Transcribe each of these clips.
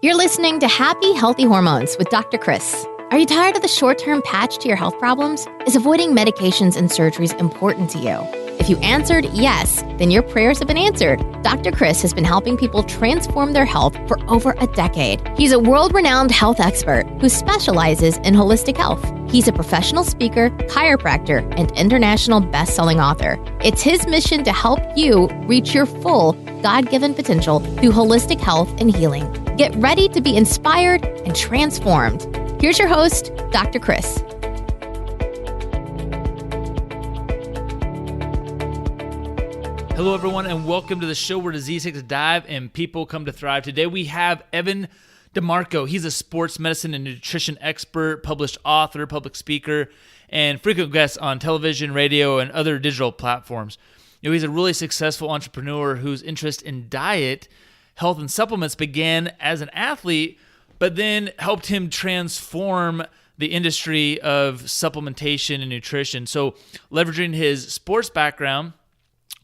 You're listening to Happy Healthy Hormones with Dr. Chris. Are you tired of the short-term patch to your health problems? Is avoiding medications and surgeries important to you? If you answered yes, then your prayers have been answered. Dr. Chris has been helping people transform their health for over a decade. He's a world-renowned health expert who specializes in holistic health. He's a professional speaker, chiropractor, and international best-selling author. It's his mission to help you reach your full God-given potential through holistic health and healing. Get ready to be inspired and transformed. Here's your host, Dr. Chris. Hello, everyone, and welcome to the show where disease takes a dive and people come to thrive. Today, we have Evan DeMarco. He's a sports medicine and nutrition expert, published author, public speaker, and frequent guest on television, radio, and other digital platforms. He's a really successful entrepreneur whose interest in diet, health, and supplements began as an athlete, but then helped him transform the industry of supplementation and nutrition. So, leveraging his sports background,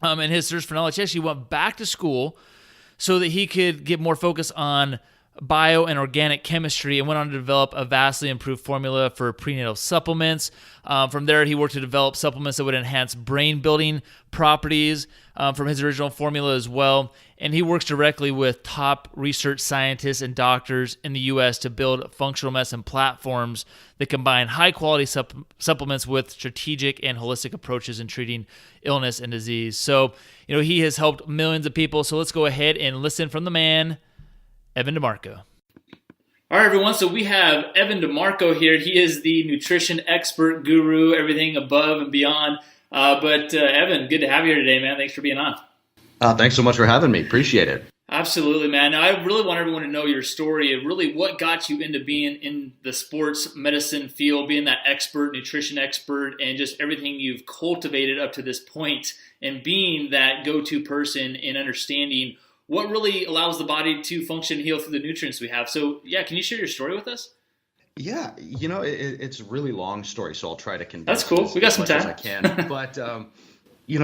and his search for knowledge, he actually went back to school so that he could get more focus on bio and organic chemistry and went on to develop a vastly improved formula for prenatal supplements. From there, he worked to develop supplements that would enhance brain-building properties from his original formula as well. And he works directly with top research scientists and doctors in the U.S. to build functional medicine platforms that combine high-quality supplements with strategic and holistic approaches in treating illness and disease. So, he has helped millions of people. So let's go ahead and listen from the man, Evan DeMarco. All right, everyone. So we have Evan DeMarco here. He is the nutrition expert, guru, everything above and beyond. But Evan, good to have you here today, man. Thanks for being on. Thanks so much for having me. Appreciate it. Absolutely, man. Now, I really want everyone to know your story of really what got you into being in the sports medicine field, being that expert, nutrition expert, and just everything you've cultivated up to this point, and being that go-to person in understanding what really allows the body to function and heal through the nutrients we have. So, yeah, can you share your story with us? Yeah, it's a really long story, so I'll try to condense. That's cool. We got some time. As I can. But,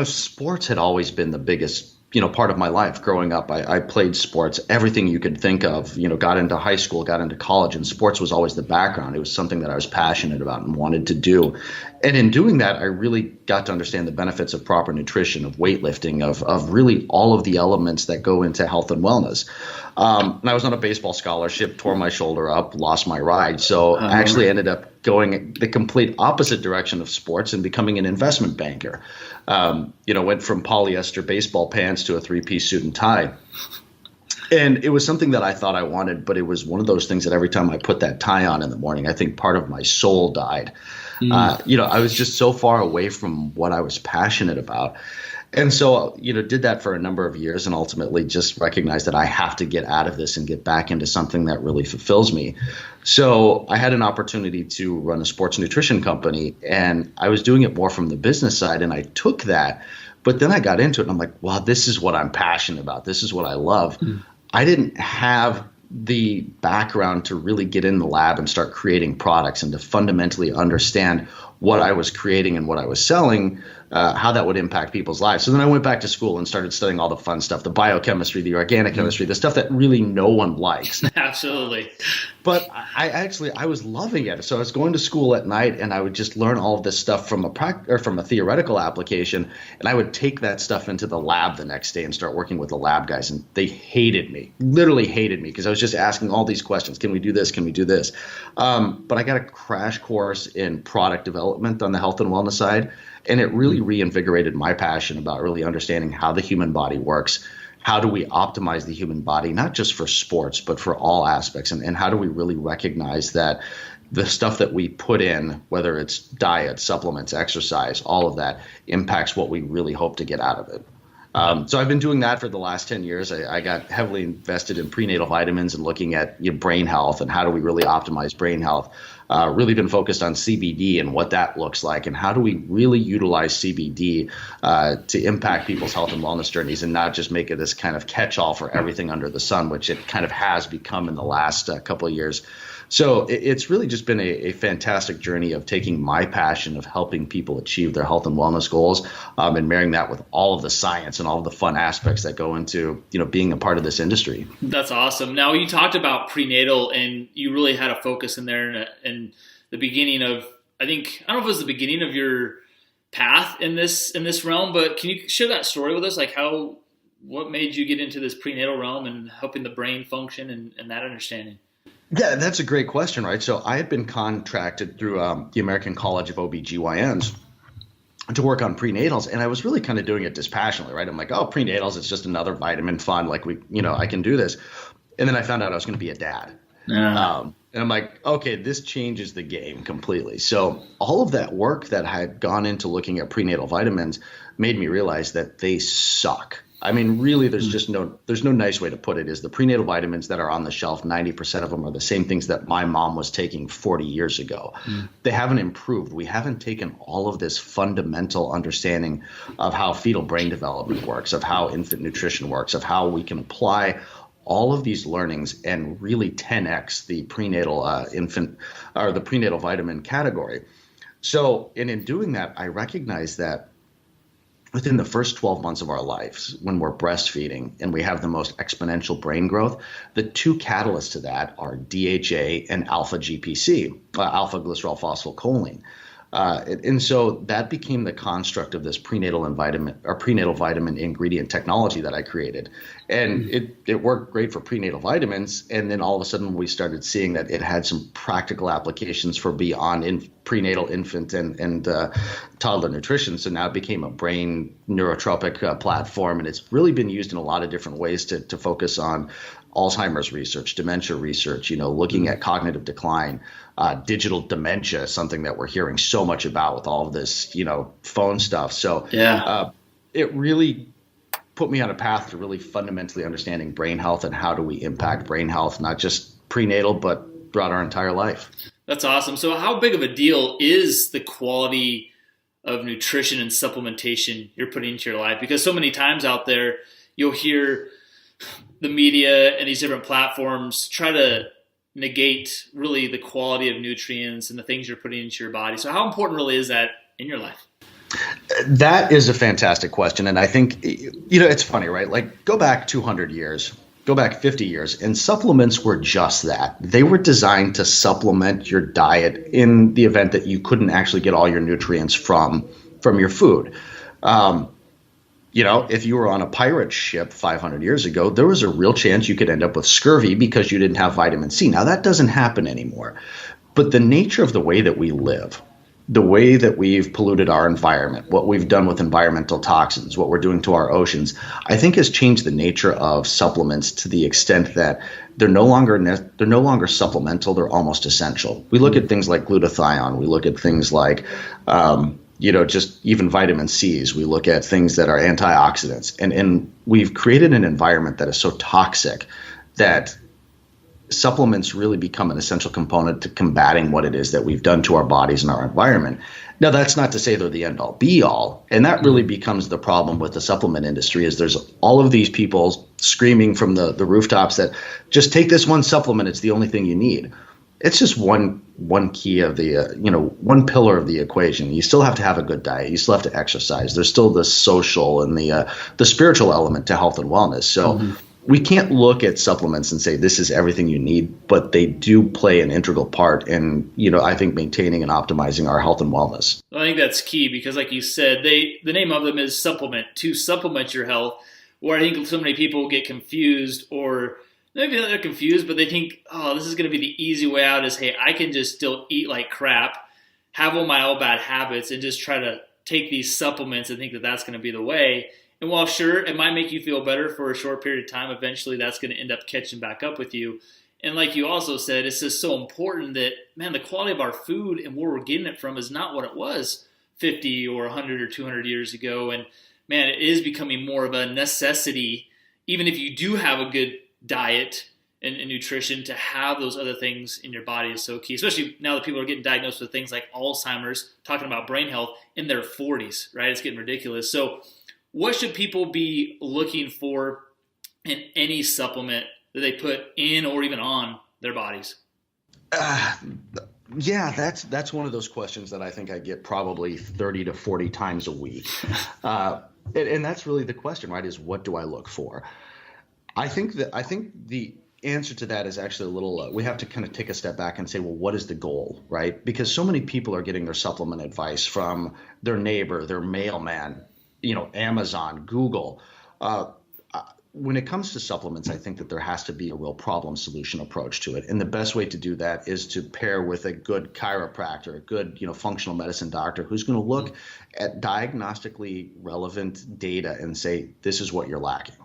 sports had always been the biggest part of my life growing up. I played sports, everything you could think of, got into high school, got into college, and sports was always the background. It was something that I was passionate about and wanted to do. And in doing that, I really got to understand the benefits of proper nutrition, of weightlifting, of really all of the elements that go into health and wellness. And I was on a baseball scholarship, tore my shoulder up, lost my ride. So I actually ended up going the complete opposite direction of sports and becoming an investment banker. Went from polyester baseball pants to a three-piece suit and tie. And it was something that I thought I wanted, but it was one of those things that every time I put that tie on in the morning, I think part of my soul died. I was just so far away from what I was passionate about. And so, did that for a number of years and ultimately just recognized that I have to get out of this and get back into something that really fulfills me. So I had an opportunity to run a sports nutrition company, and I was doing it more from the business side, and I took that. But then I got into it and I'm like, wow, this is what I'm passionate about. This is what I love. I didn't have the background to really get in the lab and start creating products and to fundamentally understand what I was creating and what I was selling, how that would impact people's lives. So then I went back to school and started studying all the fun stuff, the biochemistry, the organic chemistry, the stuff that really no one likes. Absolutely. But I was loving it. So I was going to school at night and I would just learn all of this stuff from a theoretical application. And I would take that stuff into the lab the next day and start working with the lab guys. And they hated me, literally hated me, because I was just asking all these questions. Can we do this? Can we do this? But I got a crash course in product development on the health and wellness side. And it really reinvigorated my passion about really understanding how the human body works. How do we optimize the human body, not just for sports, but for all aspects? And how do we really recognize that the stuff that we put in, whether it's diet, supplements, exercise, all of that impacts what we really hope to get out of it. So I've been doing that for the last 10 years. I got heavily invested in prenatal vitamins and looking at brain health and how do we really optimize brain health. really been focused on CBD and what that looks like, and how do we really utilize CBD to impact people's health and wellness journeys, and not just make it this kind of catch-all for everything under the sun, which it kind of has become in the last couple of years. So it's really just been a fantastic journey of taking my passion of helping people achieve their health and wellness goals, and marrying that with all of the science and all of the fun aspects that go into, being a part of this industry. That's awesome. Now, you talked about prenatal, and you really had a focus in there in the beginning of, I don't know if it was the beginning of your path in this realm, but can you share that story with us? Like what made you get into this prenatal realm and helping the brain function and that understanding? Yeah, that's a great question, right? So I had been contracted through the American College of OBGYNs to work on prenatals, and I was really kind of doing it dispassionately, right? I'm like, oh, prenatals, it's just another vitamin fund. Like I can do this. And then I found out I was going to be a dad. And I'm like, okay, this changes the game completely. So all of that work that had gone into looking at prenatal vitamins made me realize that they suck. I mean, really, there's no nice way to put it. Is the prenatal vitamins that are on the shelf, 90% of them are the same things that my mom was taking 40 years ago. They haven't improved. We haven't taken all of this fundamental understanding of how fetal brain development works, of how infant nutrition works, of how we can apply all of these learnings and really 10x the prenatal infant or the prenatal vitamin category. So, and in doing that, I recognize that within the first 12 months of our lives, when we're breastfeeding and we have the most exponential brain growth, the two catalysts to that are DHA and alpha GPC, alpha glycerol phosphorylcholine. And so that became the construct of this prenatal vitamin ingredient technology that I created. And it worked great for prenatal vitamins. And then all of a sudden we started seeing that it had some practical applications for beyond prenatal infant and toddler nutrition. So now it became a brain neurotropic platform. And it's really been used in a lot of different ways to focus on Alzheimer's research, dementia research, looking at cognitive decline, digital dementia, something that we're hearing so much about with all of this, phone stuff. So it really put me on a path to really fundamentally understanding brain health and how do we impact brain health, not just prenatal, but throughout our entire life. That's awesome. So how big of a deal is the quality of nutrition and supplementation you're putting into your life? Because so many times out there, you'll hear the media and these different platforms try to negate really the quality of nutrients and the things you're putting into your body. So how important really is that in your life? That is a fantastic question. And I think, it's funny, right? Like go back 200 years, go back 50 years, and supplements were just that. They were designed to supplement your diet in the event that you couldn't actually get all your nutrients from your food. If you were on a pirate ship 500 years ago, there was a real chance you could end up with scurvy because you didn't have vitamin C. Now, that doesn't happen anymore. But the nature of the way that we live, the way that we've polluted our environment, what we've done with environmental toxins, what we're doing to our oceans, I think has changed the nature of supplements to the extent that they're no longer supplemental, they're almost essential. We look at things like glutathione, we look at things like just even vitamin C's. We look at things that are antioxidants, and we've created an environment that is so toxic that supplements really become an essential component to combating what it is that we've done to our bodies and our environment. Now, that's not to say they're the end all be all. And that really becomes the problem with the supplement industry is there's all of these people screaming from the rooftops that just take this one supplement. It's the only thing you need. It's just one key of the, one pillar of the equation. You still have to have a good diet. You still have to exercise. There's still the social and the spiritual element to health and wellness. So we can't look at supplements and say this is everything you need, but they do play an integral part in, I think maintaining and optimizing our health and wellness. I think that's key because like you said, the name of them is to supplement your health, where I think so many people get confused or maybe they're confused, but they think, oh, this is going to be the easy way out is, hey, I can just still eat like crap, have all my old bad habits, and just try to take these supplements and think that that's going to be the way. And while sure, it might make you feel better for a short period of time, eventually that's going to end up catching back up with you. And like you also said, it's just so important that, man, the quality of our food and where we're getting it from is not what it was 50 or 100 or 200 years ago. And, man, it is becoming more of a necessity, even if you do have a good diet and nutrition, to have those other things in your body is so key, especially now that people are getting diagnosed with things like Alzheimer's, talking about brain health in their 40s, right? It's getting ridiculous. So what should people be looking for in any supplement that they put in or even on their bodies? Yeah, that's one of those questions that I think I get probably 30 to 40 times a week. And that's really the question, right? Is what do I look for? I think the answer to that is actually a little, we have to kind of take a step back and say, well, what is the goal, right? Because so many people are getting their supplement advice from their neighbor, their mailman, Amazon, Google. When it comes to supplements, I think that there has to be a real problem solution approach to it. And the best way to do that is to pair with a good chiropractor, a good, functional medicine doctor who's going to look at diagnostically relevant data and say, this is what you're lacking.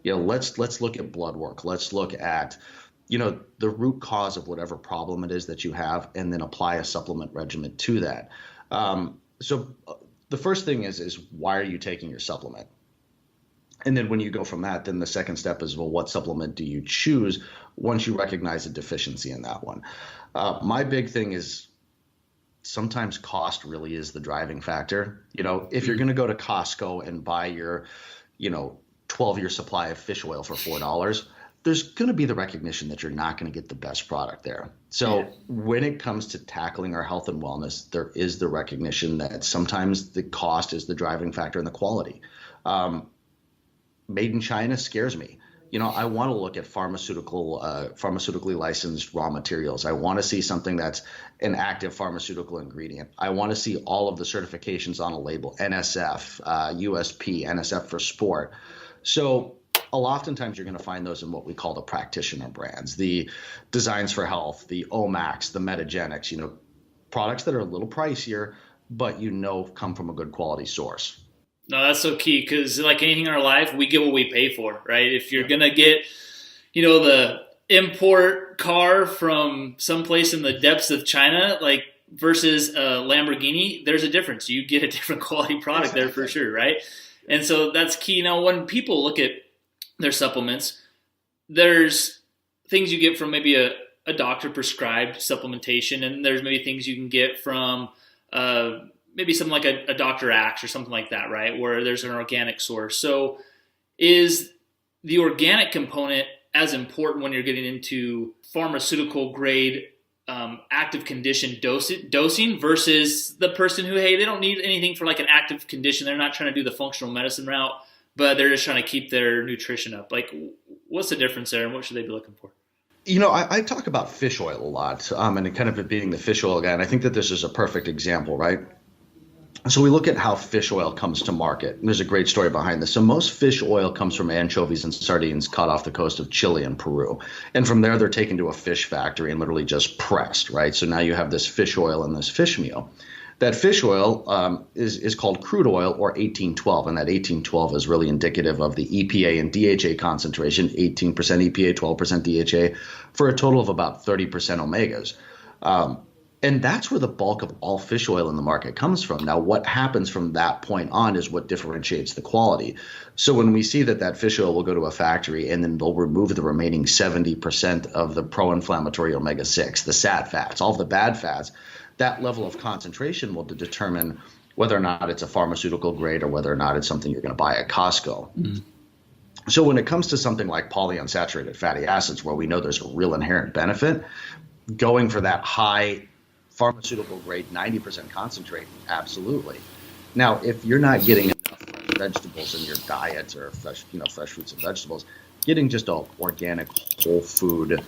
Let's look at blood work. Let's look at, the root cause of whatever problem it is that you have, and then apply a supplement regimen to that. So the first thing is why are you taking your supplement? And then when you go from that, then the second step is, well, what supplement do you choose once you recognize a deficiency in that one? My big thing is sometimes cost really is the driving factor. If you're going to go to Costco and buy your, 12-year supply of fish oil for $4, there's going to be the recognition that you're not going to get the best product there. So when it comes to tackling our health and wellness, there is the recognition that sometimes the cost is the driving factor in the quality. Made in China scares me. I want to look at pharmaceutically licensed raw materials. I want to see something that's an active pharmaceutical ingredient. I want to see all of the certifications on a label, NSF, USP, NSF for sport. So oftentimes you're going to find those in what we call the practitioner brands, the Designs for Health, the Omax, the Metagenics, products that are a little pricier, but come from a good quality source. No, that's so key, because like anything in our life, we get what we pay for, right? If you're going to get, the import car from someplace in the depths of China, like versus a Lamborghini, there's a difference. You get a different quality product there for sure, right? And so that's key. Now, when people look at their supplements, there's things you get from maybe a doctor prescribed supplementation, and there's maybe things you can get from maybe something like a Dr. Axe or something like that, right? Where there's an organic source. So is the organic component as important when you're getting into pharmaceutical grade active condition dosing versus the person who, hey, they don't need anything for like an active condition. They're not trying to do the functional medicine route, but they're just trying to keep their nutrition up. Like, what's the difference there, and what should they be looking for? I talk about fish oil a lot, and kind of being the fish oil guy, and I think that this is a perfect example, right? So we look at how fish oil comes to market. And there's a great story behind this. So most fish oil comes from anchovies and sardines caught off the coast of Chile and Peru. And from there, they're taken to a fish factory and literally just pressed, right? So now you have this fish oil and this fish meal. That fish oil is called crude oil, or 1812. And that 1812 is really indicative of the EPA and DHA concentration, 18% EPA, 12% DHA, for a total of about 30% omegas. And that's where the bulk of all fish oil in the market comes from. Now, what happens from that point on is what differentiates the quality. So when we see that fish oil will go to a factory and then they'll remove the remaining 70% of the pro-inflammatory omega-6, the SAT fats, all of the bad fats, that level of concentration will determine whether or not it's a pharmaceutical grade or whether or not it's something you're going to buy at Costco. Mm-hmm. So when it comes to something like polyunsaturated fatty acids, where we know there's a real inherent benefit, going for that high pharmaceutical grade 90% concentrate, absolutely. Now, if you're not getting enough vegetables in your diet or fresh fruits and vegetables, getting just a organic whole food,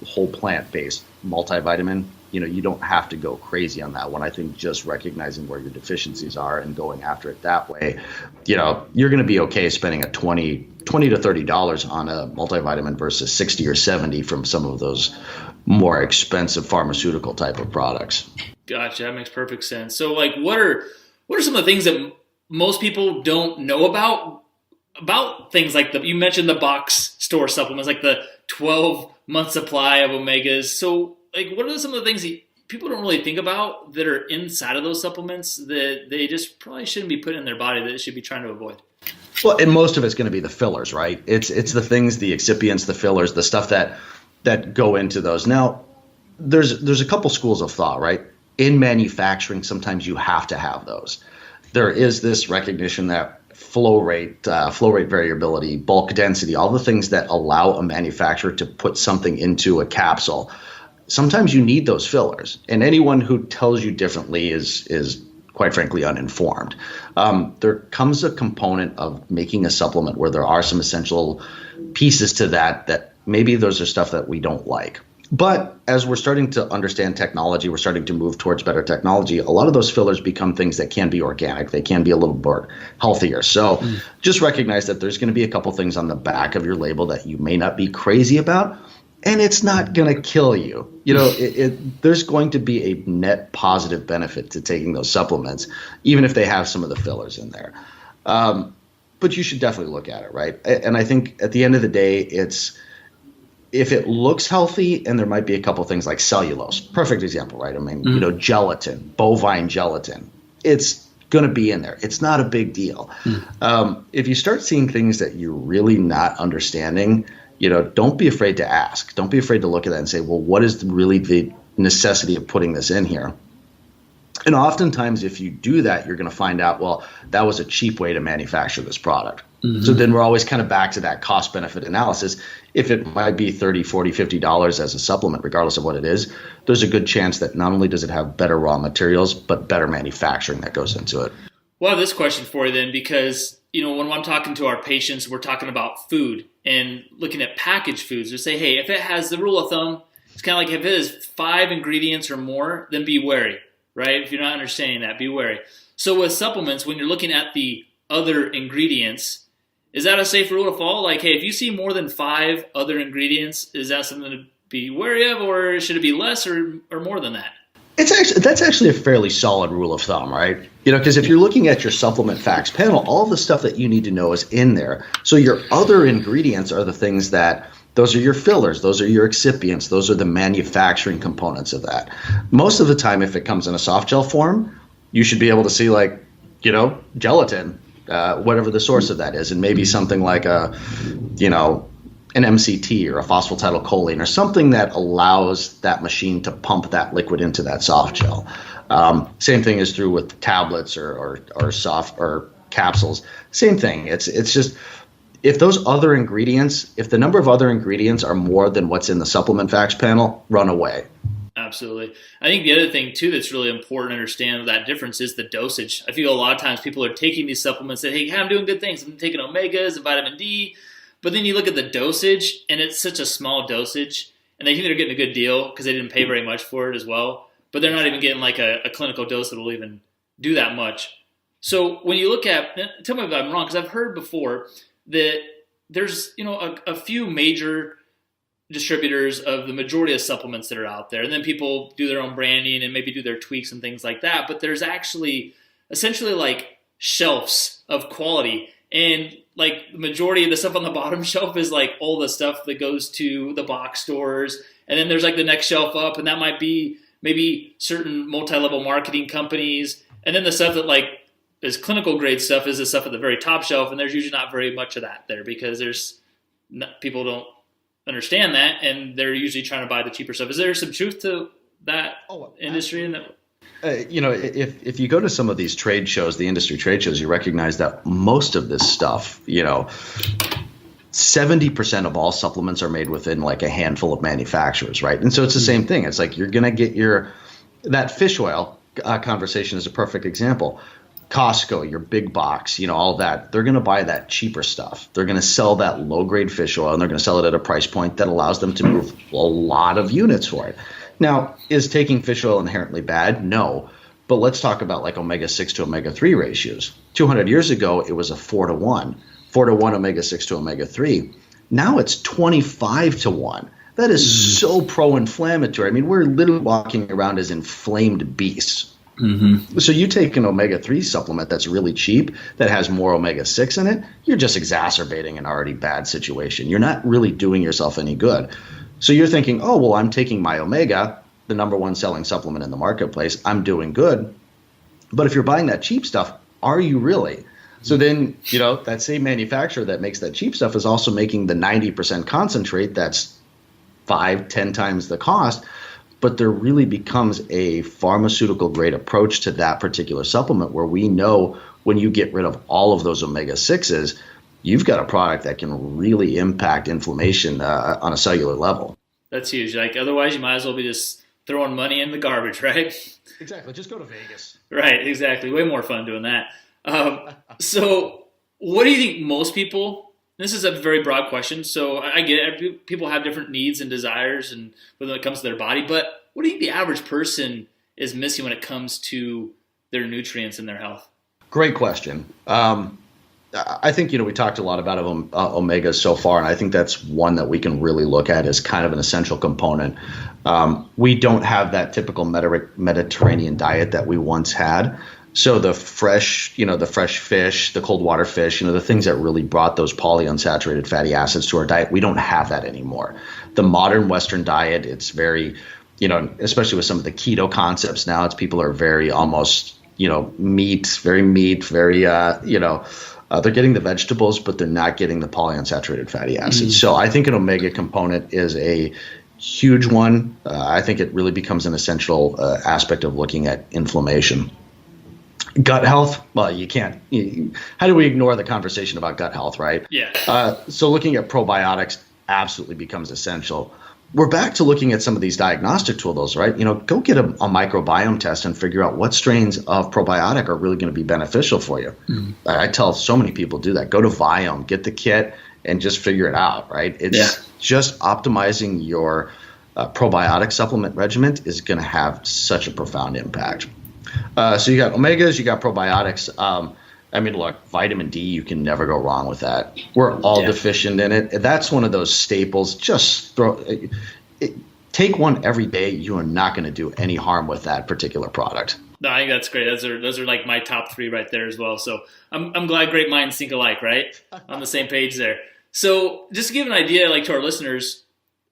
whole plant-based multivitamin, you don't have to go crazy on that one. I think just recognizing where your deficiencies are and going after it that way, you're going to be okay spending a $20 to $30 on a multivitamin versus 60 or 70 from some of those more expensive pharmaceutical type of products. Gotcha. That makes perfect sense. So like, what are some of the things that most people don't know about things like you mentioned the box store supplements, like the 12-month supply of omegas. So like, what are some of the things that people don't really think about that are inside of those supplements that they just probably shouldn't be putting in their body, that they should be trying to avoid? Well, and most of it's going to be the fillers, right? It's the things, the excipients, the fillers, the stuff that go into those. Now, there's a couple schools of thought, right? In manufacturing, sometimes you have to have those. There is this recognition that flow rate variability, bulk density, all the things that allow a manufacturer to put something into a capsule. Sometimes you need those fillers, and anyone who tells you differently is quite frankly uninformed. There comes a component of making a supplement where there are some essential pieces to that maybe those are stuff that we don't like. But as we're starting to understand technology, we're starting to move towards better technology. A lot of those fillers become things that can be organic. They can be a little more healthier. So just recognize that there's going to be a couple things on the back of your label that you may not be crazy about, and it's not going to kill you. There's going to be a net positive benefit to taking those supplements, even if they have some of the fillers in there. But you should definitely look at it, right? And I think at the end of the day, if it looks healthy, and there might be a couple things like cellulose, perfect example, right? I mean, gelatin, bovine gelatin, it's going to be in there. It's not a big deal. If you start seeing things that you're really not understanding, don't be afraid to ask. Don't be afraid to look at that and say, well, what is really the necessity of putting this in here? And oftentimes, if you do that, you're going to find out, well, that was a cheap way to manufacture this product. So then we're always kind of back to that cost benefit analysis. If it might be $30, $40, $50 as a supplement, regardless of what it is, there's a good chance that not only does it have better raw materials, but better manufacturing that goes into it. Well, I have this question for you then, because, when I'm talking to our patients, we're talking about food and looking at packaged foods. They say, hey, if it has the rule of thumb, it's kind of like if it has 5 ingredients or more, then be wary, right? If you're not understanding that, be wary. So with supplements, when you're looking at the other ingredients, is that a safe rule to follow? Like, hey, if you see more than 5 other ingredients, is that something to be wary of, or should it be less or more than that? That's actually a fairly solid rule of thumb, right? Because if you're looking at your supplement facts panel, all the stuff that you need to know is in there. So your other ingredients are the things those are your fillers, those are your excipients, those are the manufacturing components of that. Most of the time, if it comes in a soft gel form, you should be able to see gelatin, whatever the source of that is, and maybe something like an MCT or a phosphatidylcholine or something that allows that machine to pump that liquid into that soft gel. Same thing is true with tablets or soft or capsules. Same thing. It's just if those other ingredients, if the number of other ingredients are more than what's in the supplement facts panel, run away. Absolutely. I think the other thing, too, that's really important to understand of that difference is the dosage. I feel a lot of times people are taking these supplements and say, hey, I'm doing good things. I'm taking omegas and vitamin D. But then you look at the dosage, and it's such a small dosage, and they think they're getting a good deal because they didn't pay very much for it as well. But they're not even getting like a clinical dose that will even do that much. So when you look at, tell me if I'm wrong, because I've heard before that there's a few major distributors of the majority of supplements that are out there, and then people do their own branding and maybe do their tweaks and things like that. But there's actually essentially like shelves of quality, and like the majority of the stuff on the bottom shelf is like all the stuff that goes to the box stores, and then there's like the next shelf up, and that might be maybe certain multi-level marketing companies, and then the stuff that like is clinical grade stuff is the stuff at the very top shelf, and there's usually not very much of that there because people don't understand that, and they're usually trying to buy the cheaper stuff. Is there some truth to that industry? And that, if you go to some of these trade shows, the industry trade shows, you recognize that most of this stuff, 70% of all supplements are made within like a handful of manufacturers, right? And so it's the same thing. It's like you're going to get that fish oil conversation is a perfect example. Costco, your big box, all that, they're going to buy that cheaper stuff. They're going to sell that low-grade fish oil, and they're going to sell it at a price point that allows them to move a lot of units for it. Now, is taking fish oil inherently bad? No. But let's talk about like omega-6 to omega-3 ratios. 200 years ago, it was a 4-to-1. 4-to-1 omega-6 to omega-3. Now it's 25-to-1. That is so pro-inflammatory. I mean, we're literally walking around as inflamed beasts. Mm-hmm. So you take an omega-3 supplement that's really cheap, that has more omega-6 in it, you're just exacerbating an already bad situation. You're not really doing yourself any good. So you're thinking, oh, well, I'm taking my omega, the number one selling supplement in the marketplace, I'm doing good. But if you're buying that cheap stuff, are you really? So then, that same manufacturer that makes that cheap stuff is also making the 90% concentrate that's 5-10 times the cost. But there really becomes a pharmaceutical grade approach to that particular supplement where we know when you get rid of all of those omega-6s, you've got a product that can really impact inflammation on a cellular level. That's huge. Like otherwise you might as well be just throwing money in the garbage, right? Exactly. Just go to Vegas. Right. Exactly. Way more fun doing that. So what do you think most people, this is a very broad question, so I get it. People have different needs and desires and when it comes to their body, but what do you think the average person is missing when it comes to their nutrients and their health? Great question. I think, we talked a lot about omegas so far, and I think that's one that we can really look at as kind of an essential component. We don't have that typical Mediterranean diet that we once had. So the fresh fish, the cold water fish, the things that really brought those polyunsaturated fatty acids to our diet, we don't have that anymore. The modern Western diet, it's very, especially with some of the keto concepts now, it's people are very almost, meat, very, they're getting the vegetables, but they're not getting the polyunsaturated fatty acids. So I think an omega component is a huge one. I think it really becomes an essential aspect of looking at inflammation. Gut health, well, you can't. How do we ignore the conversation about gut health, right? Yeah. So looking at probiotics absolutely becomes essential. We're back to looking at some of these diagnostic tools, right? Go get a microbiome test and figure out what strains of probiotic are really going to be beneficial for you. I tell so many people do that. Go to Viome, get the kit, and just figure it out, right? It's just optimizing your probiotic supplement regimen is going to have such a profound impact. So you got omegas, you got probiotics. Look, vitamin D, you can never go wrong with that. We're all deficient in it. That's one of those staples. Just take one every day. You are not going to do any harm with that particular product. No, I think that's great. Those are like my top 3 right there as well. So I'm glad great minds think alike, right? On the same page there. So just to give an idea, like to our listeners,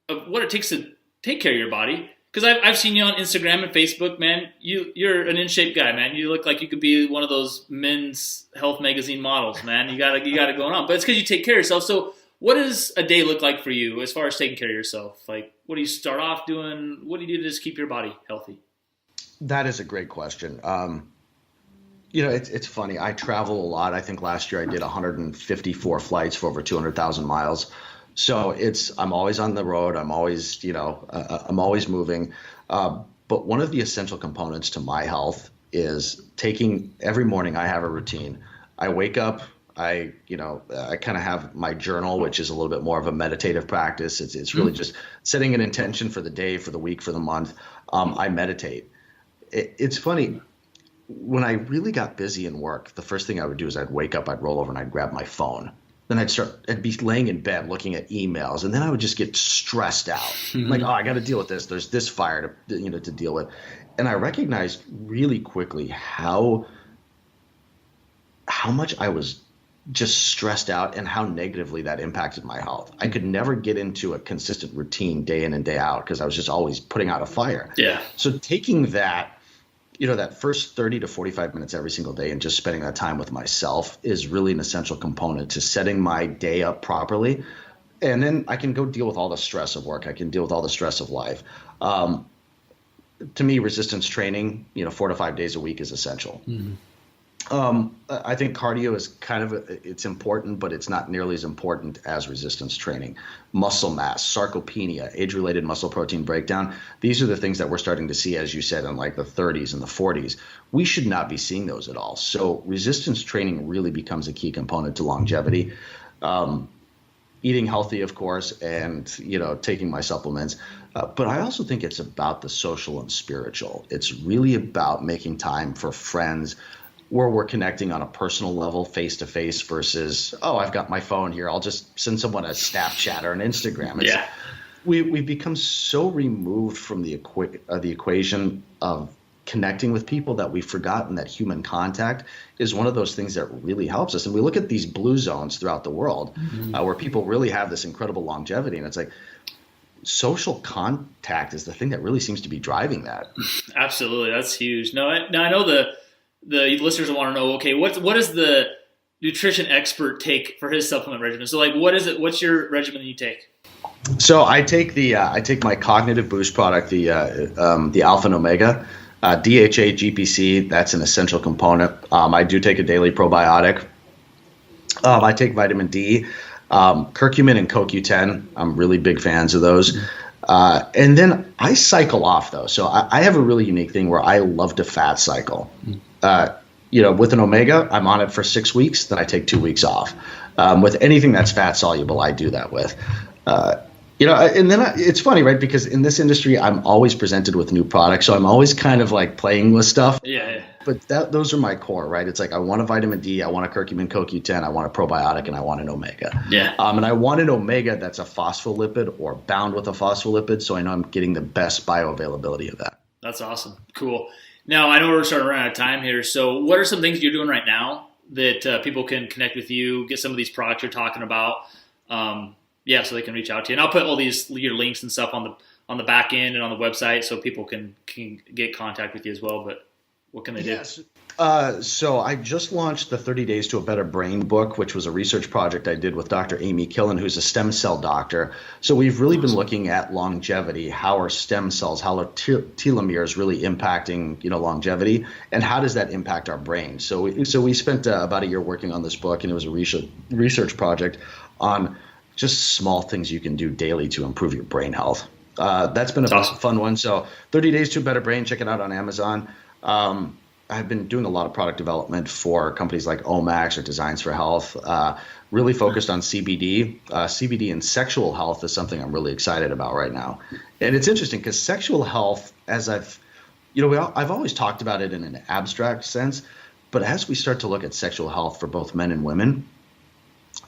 of what it takes to take care of your body. Because I've seen you on Instagram and Facebook, man. You're an in-shape guy, man. You look like you could be one of those men's health magazine models, man. You got it going on. But it's because you take care of yourself. So what does a day look like for you as far as taking care of yourself? Like, what do you start off doing? What do you do to just keep your body healthy? That is a great question. It's funny. I travel a lot. I think last year I did 154 flights for over 200,000 miles. So I'm always on the road. I'm always, I'm always moving. But one of the essential components to my health is every morning I have a routine. I wake up, I kind of have my journal, which is a little bit more of a meditative practice. It's really just setting an intention for the day, for the week, for the month. I meditate. It's funny. When I really got busy in work, the first thing I would do is I'd wake up, I'd roll over and I'd grab my phone. Then I'd be laying in bed looking at emails, and then I would just get stressed out. Like, I got to deal with this. There's this fire to deal with. And I recognized really quickly how much I was just stressed out and how negatively that impacted my health. I could never get into a consistent routine day in and day out because I was just always putting out a fire. Yeah. So taking that, that first 30 to 45 minutes every single day and just spending that time with myself is really an essential component to setting my day up properly. And then I can go deal with all the stress of work. I can deal with all the stress of life. To me, resistance training, 4 to 5 days a week is essential. I think cardio is it's important, but it's not nearly as important as resistance training. Muscle mass, sarcopenia, age-related muscle protein breakdown. These are the things that we're starting to see, as you said, in like the 30s and the 40s. We should not be seeing those at all. So resistance training really becomes a key component to longevity. Eating healthy, of course, and, taking my supplements. But I also think it's about the social and spiritual. It's really about making time for friends, where we're connecting on a personal level, face to face, versus, I've got my phone here, I'll just send someone a Snapchat or an Instagram. We've become so removed from the equation of connecting with people that we've forgotten that human contact is one of those things that really helps us. And we look at these blue zones throughout the world where people really have this incredible longevity, and it's like social contact is the thing that really seems to be driving that. Absolutely, that's huge. I know the listeners will want to know, okay, what is the nutrition expert take for his supplement regimen. So like, what is it? What's your regimen that you take? So I take my cognitive boost product, the Alpha and Omega, DHA, GPC. That's an essential component. I do take a daily probiotic. I take vitamin D, curcumin and CoQ10. I'm really big fans of those. And then I cycle off though. So I have a really unique thing where I love to fat cycle. With an Omega, I'm on it for 6 weeks, then I take 2 weeks off. With anything that's fat soluble, I do that with. And then it's funny, right? Because in this industry, I'm always presented with new products. So I'm always kind of like playing with stuff. Yeah. But those are my core, right? It's like I want a vitamin D, I want a curcumin CoQ10, I want a probiotic, and I want an Omega. Yeah. And I want an Omega that's a phospholipid or bound with a phospholipid, so I know I'm getting the best bioavailability of that. That's awesome. Cool. Now, I know we're starting to run out of time here. So what are some things you're doing right now that people can connect with you, get some of these products you're talking about? So they can reach out to you. And I'll put all your links and stuff on the back end and on the website so people can get contact with you as well. But what can they do? Yes. So I just launched the 30 Days to a Better Brain book, which was a research project I did with Dr. Amy Killen, who's a stem cell doctor. So we've really been looking at longevity, how are stem cells, how are telomeres really impacting, longevity, and how does that impact our brain? So we spent about a year working on this book, and it was a research project on just small things you can do daily to improve your brain health. That's been a fun one. So 30 Days to a Better Brain, check it out on Amazon. I've been doing a lot of product development for companies like Omaxhealth or Designs for Health, really focused on CBD. CBD and sexual health is something I'm really excited about right now. And it's interesting because sexual health, as I've always talked about it in an abstract sense, but as we start to look at sexual health for both men and women,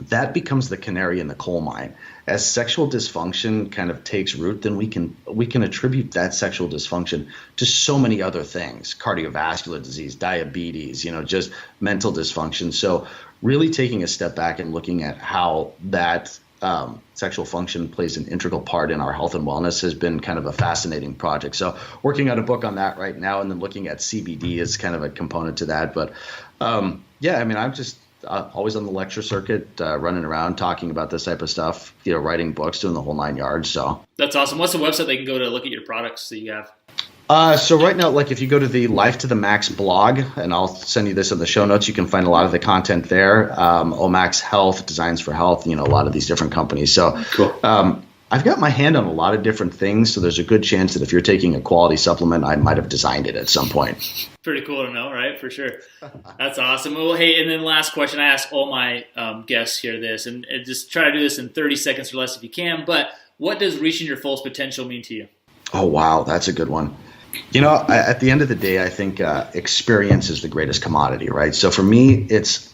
that becomes the canary in the coal mine. As sexual dysfunction kind of takes root, then we can attribute that sexual dysfunction to so many other things: cardiovascular disease, diabetes, just mental dysfunction. So really taking a step back and looking at how that sexual function plays an integral part in our health and wellness has been kind of a fascinating project. So working on a book on that right now, and then looking at CBD as kind of a component to that. But I'm just always on the lecture circuit, running around talking about this type of stuff, writing books, doing the whole 9 yards. So that's awesome. What's the website they can go to look at your products that you have? So right now, like if you go to the Life to the Max blog, and I'll send you this in the show notes, you can find a lot of the content there. Omaxhealth, Designs for Health, a lot of these different companies. So cool. I've got my hand on a lot of different things, so there's a good chance that if you're taking a quality supplement, I might have designed it at some point. Pretty cool to know, right? For sure. That's awesome. Well, hey, and then last question, I ask all my guests here this, and just try to do this in 30 seconds or less if you can, but what does reaching your fullest potential mean to you? Oh, wow. That's a good one. At the end of the day, I think experience is the greatest commodity, right? So for me,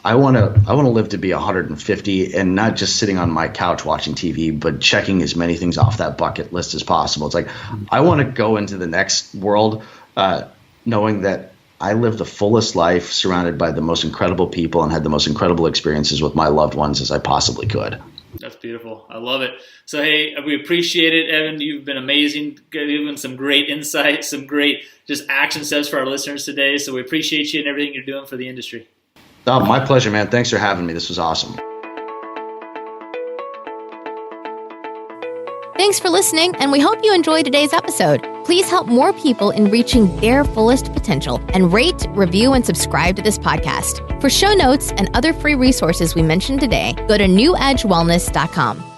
I want to live to be 150 and not just sitting on my couch watching TV, but checking as many things off that bucket list as possible. It's like I want to go into the next world knowing that I lived the fullest life surrounded by the most incredible people and had the most incredible experiences with my loved ones as I possibly could. That's beautiful. I love it. So, hey, we appreciate it, Evan. You've been amazing, giving some great insights, some great just action steps for our listeners today. So we appreciate you and everything you're doing for the industry. Oh, my pleasure, man. Thanks for having me. This was awesome. Thanks for listening, and we hope you enjoyed today's episode. Please help more people in reaching their fullest potential and rate, review, and subscribe to this podcast. For show notes and other free resources we mentioned today, go to newedgewellness.com.